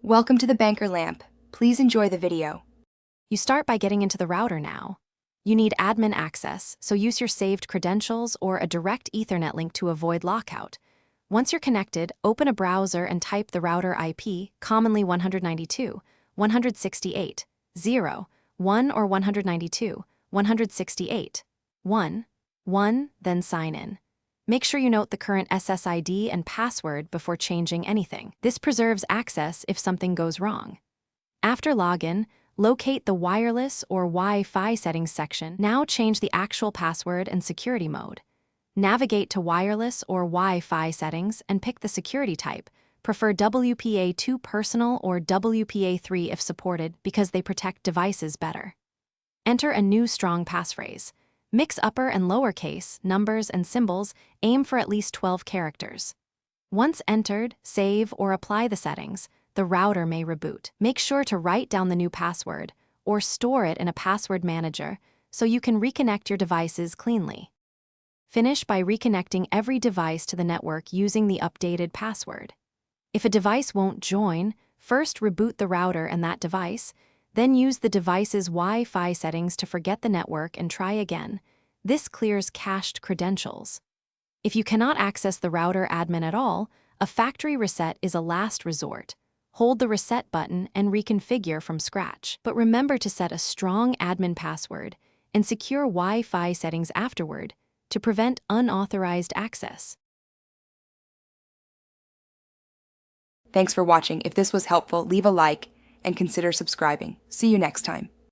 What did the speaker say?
Welcome to the Banker Lamp. Please enjoy the video. You start by getting into the router now. You need admin access, so use your saved credentials or a direct Ethernet link to avoid lockout. Once you're connected, open a browser and type the router IP, commonly 192, 168, 0, 1 or 192, 168, 1, 1, then sign in. Make sure you note the current SSID and password before changing anything. This preserves access if something goes wrong. After login, locate the wireless or Wi-Fi settings section. Now change the actual password and security mode. Navigate to wireless or Wi-Fi settings and pick the security type. Prefer WPA2 personal or WPA3 if supported because they protect devices better. Enter a new strong passphrase. Mix upper and lowercase, numbers and symbols, aim for at least 12 characters. Once entered, save or apply the settings. The router may reboot. Make sure to write down the new password or store it in a password manager so you can reconnect your devices cleanly. Finish by reconnecting every device to the network using the updated password. If a device won't join, first reboot the router and that device, then use the device's Wi-Fi settings to forget the network and try again. This clears cached credentials. If you cannot access the router admin at all, a factory reset is a last resort. Hold the reset button and reconfigure from scratch. But remember to set a strong admin password and secure Wi-Fi settings afterward to prevent unauthorized access. Thanks for watching. If this was helpful, leave a like and consider subscribing. See you next time.